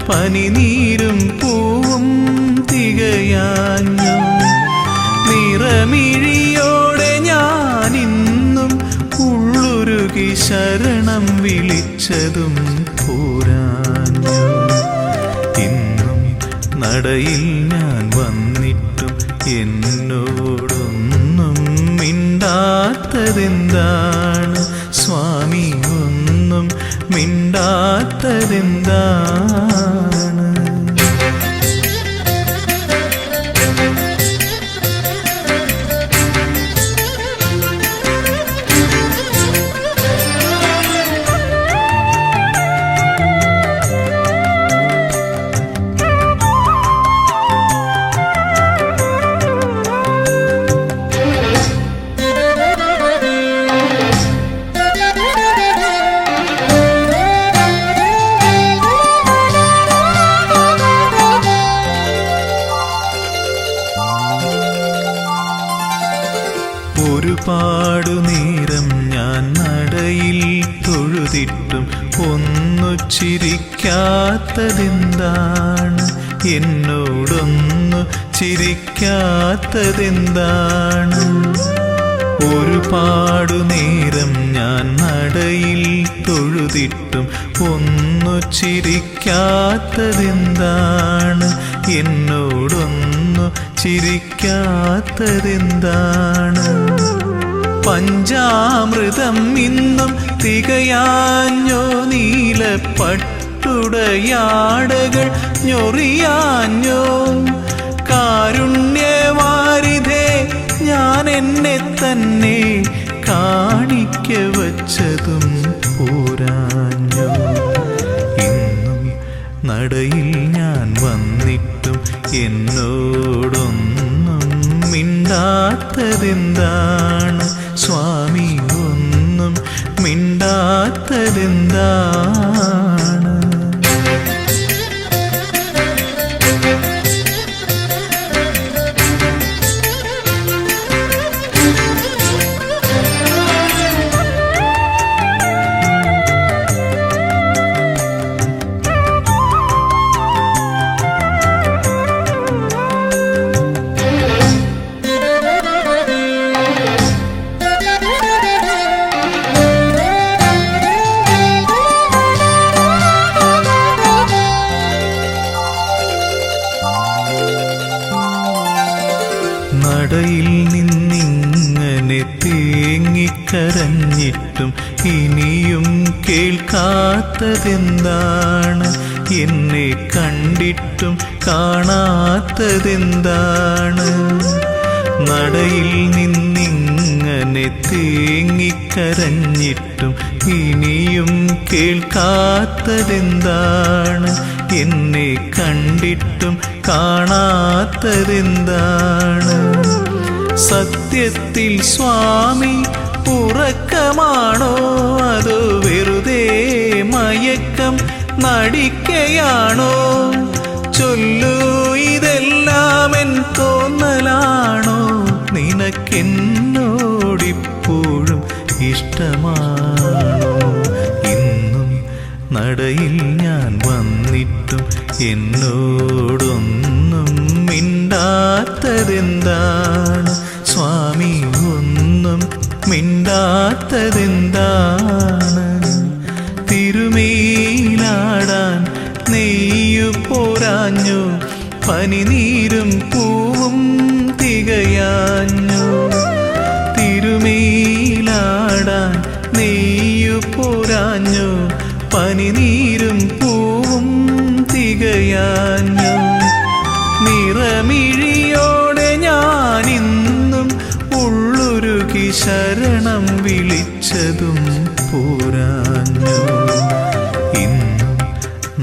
S7: പനിനീരും പൂവും തികയാഞ്ഞു. നിറമിഴിയോടെ ഞാനിന്നും ഉള്ളുരുകി ശരണം വിളിച്ചതും പോരാഞ്ഞു. ഇന്നും നടയിൽ ഞാൻ വന്നിട്ടും എന്നോടൊന്നും മിണ്ടാത്തതെന്താണ് സ്വാമി? ഒന്നും മിണ്ടാത്തതെന്താണ്? ഒരുപാടു നേരം ഞാൻ നടയിൽ തൊഴുതിട്ടും ഒന്നു ചിരിക്കാത്തതെന്താണ്? എന്നോടൊന്നു ചിരിക്കാത്തതെന്താണ്? ഒരുപാടു നേരം ഞാൻ നടയിൽ തൊഴുതിട്ടും ഒന്നു ചിരിക്കാത്തതെന്താണ്? എന്നോടൊന്നു ചിരിക്കാത്തതെന്താണ്? പഞ്ചാമൃതം ഇന്നും തികയാഞ്ഞോ? നീലപ്പട്ടുടയാടകൾ ഞൊറിയാഞ്ഞോ? കാരുണ്യവാരിധേ ഞാൻ എന്നെ തന്നെ കാണിക്ക വച്ചതും പോരാഞ്ഞോ? ഇന്നും നടയിൽ ഞാൻ വന്നിട്ടും എന്നോടൊന്നും മിണ്ടാത്തതെന്താണ് സ്വാമി? ഒന്നും മിണ്ടാത്തതെന്താണ്? നടയിൽ നിന്നിങ്ങനെ തേങ്ങി തേങ്ങിക്കരഞ്ഞിട്ടും ഇനിയും കേൾക്കാത്തതെന്താണ്? എന്നെ കണ്ടിട്ടും കാണാത്തതെന്താണ്? നടയിൽ നിന്നിങ്ങനെ തേങ്ങിക്കരഞ്ഞിട്ടും ഇനിയും കേൾക്കാത്തതെന്താണ്? എന്നെ കണ്ടിട്ടും കാണാത്തതെന്താണ്? സത്യത്തിൽ സ്വാമി ഉറക്കമാണോ അതോ വെറുതെ മയക്കം നടിക്കയാണോ? ചൊല്ലൂ, ഇതെല്ലാം എൻ തോന്നലാണോ? നിനക്കെന്നോടിപ്പോഴും ഇഷ്ടമാണോ? ഇന്നും നടയിൽ ഞാൻ വന്നിട്ടും എന്നോടൊന്നും മിണ്ടാത്തതെന്താണ്? സ്വാമി ഒന്നും മിണ്ടാത്തതെന്താണ്? തിരുമേലാടാൻ നെയ്യു പോരാഞ്ഞു, പനിനീരും പൂവും തികയാഞ്ഞു. തിരുമേലാടാൻ നെയ്യു പോരാഞ്ഞു, പനിനീരും പൂവും തികയാഞ്ഞു. നിറമിഴിയോടെ ഞാനിന്നും ഉള്ളുരുകി ശരണം വിളിച്ചതും പോരാഞ്ഞു. ഇന്നും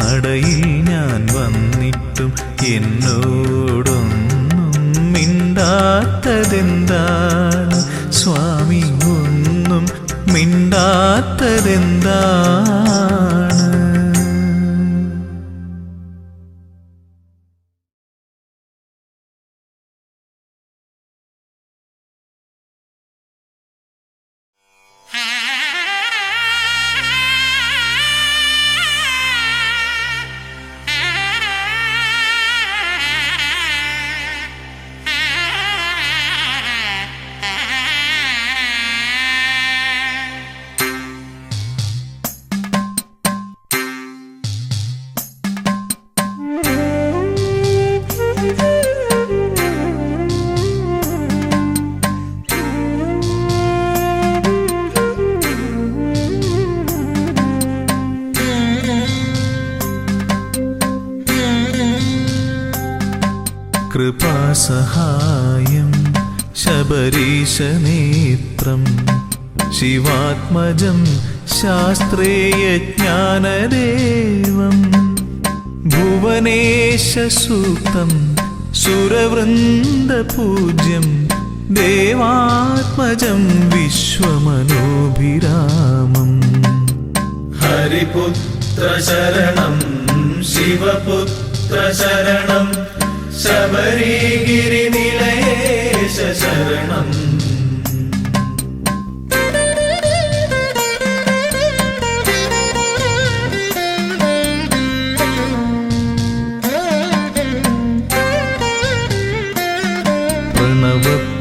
S7: നടയിൽ ഞാൻ വന്നിട്ടും എന്നോടൊന്നും മിണ്ടാത്തതെന്താണ്? സ്വാമി ഒന്നും മിണ്ടാത്തതെന്താണ്? കൃപാസഹായം ശബരീശനേത്രം ശിവാത്മജം ശാസ്ത്രേയജ്ഞാനദേവം ഭുവനേശസൂക്തം സുരവൃന്ദപൂജ്യം ദേവാത്മജം വിശ്വമനോഭിരാമം.
S5: ഹരിപുത്ര ശരണം ശിവപുത്ര ശരണം ശബരിഗിരിനിലയേശ ശരണം.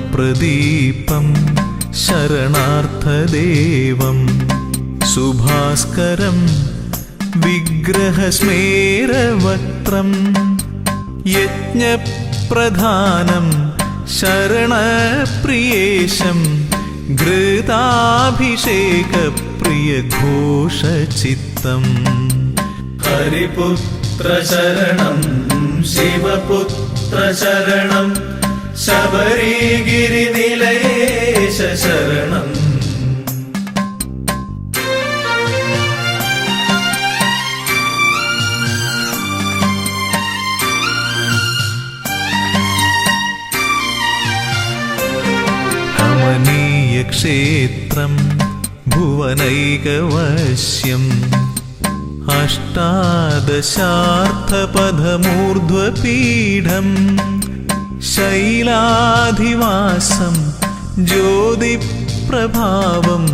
S7: പ്രണവപ്രദീപം ശരണാർത്ഥദേവം സുഭാസ്കരം വിഗ്രഹസ്മേരവക്ത്രം യജ്ഞപ്രധാനം ശരണപ്രിയേശം ഘൃതാഭിഷേകപ്രിയഘോഷചിത്തം.
S5: ഹരിപുത്ര ശരണം ശിവപുത്ര ശരണം ശബരിഗിരിനിലയേശ ശരണം.
S7: ക്ഷേത്രം ഭുവനൈകവശ്യം അഷ്ടാദശാർത്ഥപഥമൂർധ്വപീഠം ശൈലാധിവാസം ജ്യോതിപ്രഭാവം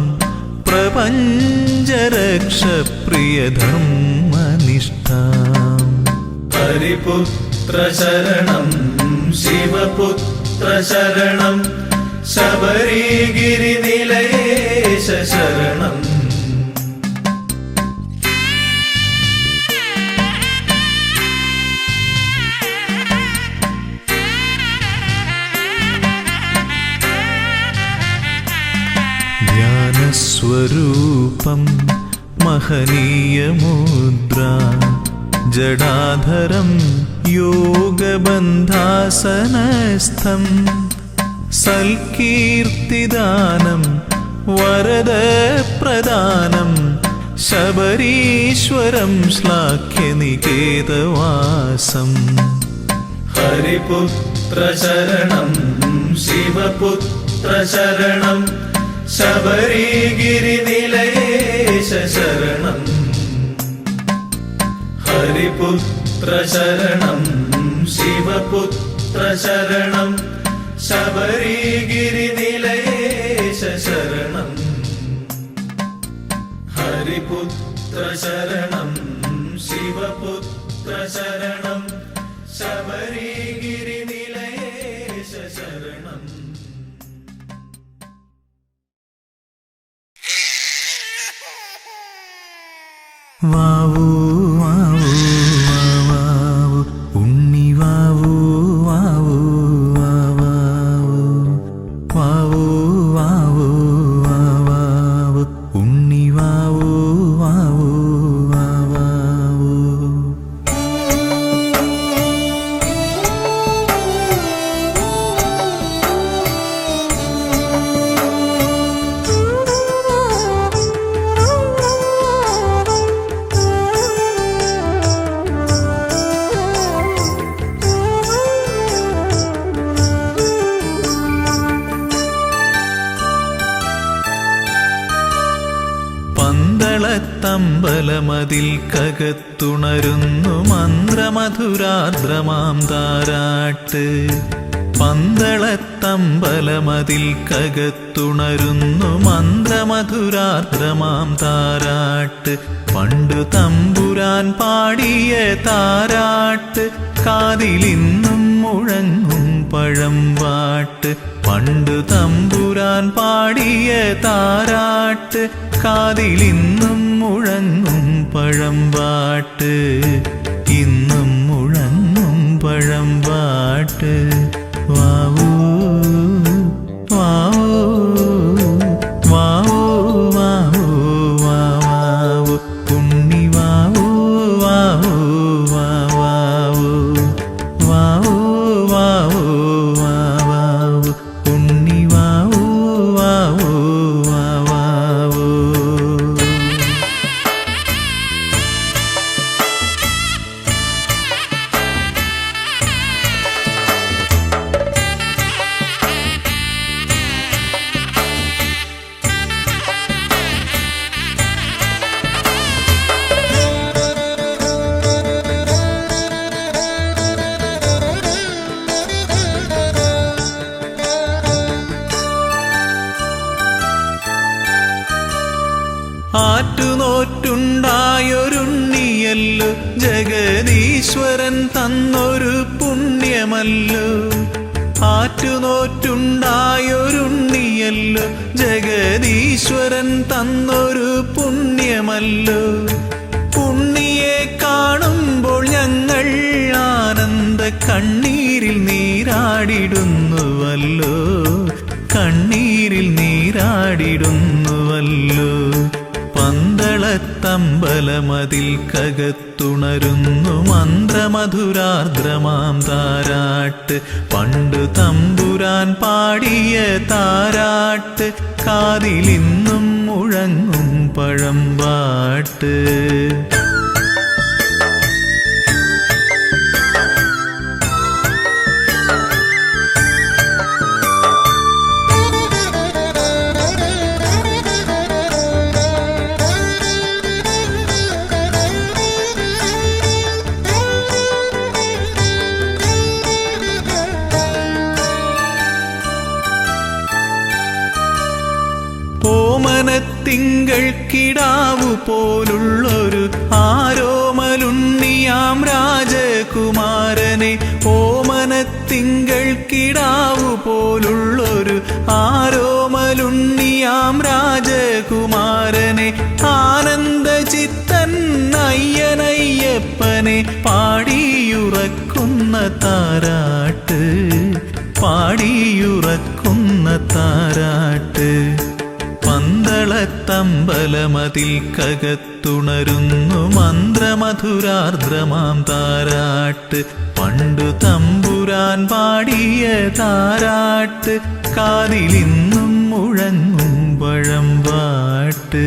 S7: പ്രപഞ്ചരക്ഷപ്രിയധർമ്മനിഷ്ഠാം.
S5: ഹരിപുത്ര ശരണം ശിവപുത്ര ശരണം ശബരിഗിരിനിലയേശ ശരണം.
S7: സ്വരൂപം മഹനീയമുദ്ര ജടാധരം യോഗബന്ധാസനസ്ഥം സൽകീർത്തിദാനം വരദപ്രദാനം ശബരീശ്വരം ശ്ലാഘ്യനികേതവാസം
S5: ഹരിപുത്രശരണം ശിവപുത്രശരണം ശബരിഗിരിനിലയേശ ശരണം ഹരിപുത്രശരണം ശിവപുത്രശരണം ശബരിഗിരിനിലയേശ ശരണം ഹരിപുത്രശരണം ശിവപുത്രശരണം ശബരിഗിരിനിലയേശ ശരണം.
S7: വാവൂ വാവൂ വാവൂ ഉണ്ണി വാവൂ വാവൂ വാവൂ വാവൂ വാവൂ വാവൂ ഉണ്ണി വാവൂ വാവൂ വാവൂ. പന്തളത്തമ്പലമതിൽ കകത്തുണരുന്നു മന്ത്രമധുരാർദ്രമാം താരാട്ട് പന്തളത്തമ്പലമതിൽ കകത്തുണരുന്നു മന്ത്രമധുരാർദ്രമാം താരാട്ട് പണ്ടു തമ്പുരാൻ പാടിയ താരാട്ട് കാതിലിന്നും മുഴങ്ങും പഴംപാട്ട് പണ്ടു തമ്പുരാൻ പാടിയ താരാട്ട് കാതിലിന്നും മുഴങ്ങും പഴംപാട്ട് ഇന്നും മുഴങ്ങും പഴംപാട്ട് വാവൂ വാവൂ വാവൂ വാവൂ വാവൂ ഉണ്ണി വാവൂ വാവൂ വാവൂ വാവൂ വാവൂ വാവൂ ഉണ്ണി വാവൂ വാവൂ വാവൂ. ആറ്റുനോറ്റുണ്ടായൊരുണ്ണിയല്ലോ ജഗദീശ്വരൻ തന്നൊരു പുണ്യമല്ലോ ആറ്റുനോറ്റുണ്ടായൊരുണ്ണിയല്ലോ ജഗദീശ്വരൻ തന്നൊരു പുണ്യമല്ലോ ഉണ്ണിയെ കാണുമ്പോൾ ഞങ്ങൾ ആനന്ദ കണ്ണീരിൽ നീരാടിടുന്നുവല്ലോ കണ്ണീരിൽ നീരാടിടുന്നുവല്ലോ പന്തളത്തമ്പലമതിൽ കകത്തുണരുന്നു മന്ത്രമധുരാർദ്രമാം താരാട്ട് പണ്ടു തമ്പുരാൻ പാടിയ താരാട്ട് കാതിലിന്നും മുഴങ്ങും പഴംപാട്ട്. ഓമനത്തിങ്കൾ കിടാവു പോലുള്ളൊരു ആരോമലുണ്ണിയാം രാജകുമാരനെ ഓമനത്തിങ്കൾ കിടാവു പോലുള്ളൊരു ആരോമലുണ്ണിയാം രാജകുമാരനെ ആനന്ദചിത്തൻ അയ്യനയ്യപ്പനെ പാടിയുറക്കുന്ന താരാട്ട് പാടിയുറക്കുന്ന താരാട്ട് പന്തള പന്തളത്തമ്പലമതിൽ കകത്തുണരുന്നു മന്ത്രമധുരാർദ്രമാം താരാട്ട് പണ്ടു തമ്പുരാൻ പാടിയ താരാട്ട് കാതിലിന്നും മുഴങ്ങും പഴമ്പാട്ട്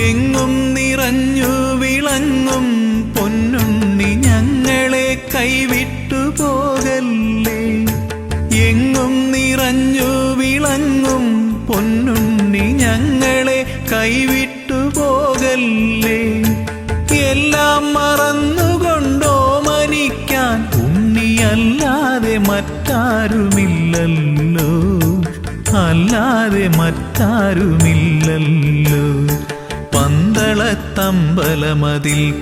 S7: എങ്ങും നിറഞ്ഞു വിളങ്ങും പൊന്നുണ്ണി ഞങ്ങളെ കൈവിട്ടു പോകല്ലേ എങ്ങും നിറഞ്ഞു വിളങ്ങും പൊന്നുണ്ണി ഞങ്ങളെ കൈവിട്ടു പോകല്ലേ എല്ലാം മറന്നുകൊണ്ടോ മനിക്കാൻ ഉണ്ണിയല്ലാതെ മറ്റാരുമില്ലല്ലോ അല്ലാതെ മറ്റാരുമില്ലല്ലോ പന്തളത്തമ്പലമതിൽ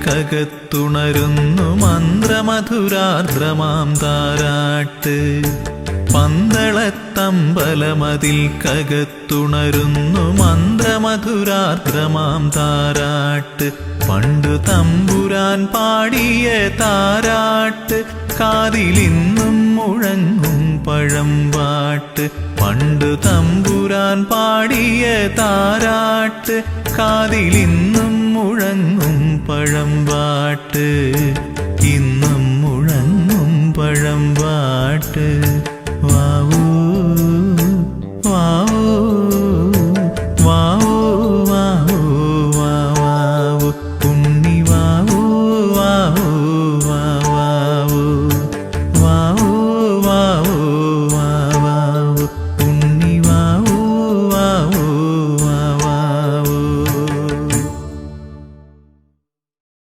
S7: കകത്തുണരുന്നു മന്ത്രമധുരാർദ്രമാം താരാട്ട് പന്തളത്തമ്പലമതിൽ കകത്തുണരുന്നു മന്ത്രമധുരാർദ്രമാം താരാട്ട് പണ്ടു തമ്പുരാൻ പാടിയ താരാട്ട് കാതിലിന്നും മുഴങ്ങും പഴമ്പാട്ട് പണ്ടു തമ്പുരാൻ പാടിയ താരാട്ട് കാതിലിന്നും മുഴങ്ങും പഴമ്പാട്ട് ഇന്നും മുഴങ്ങും പഴമ്പാട്ട്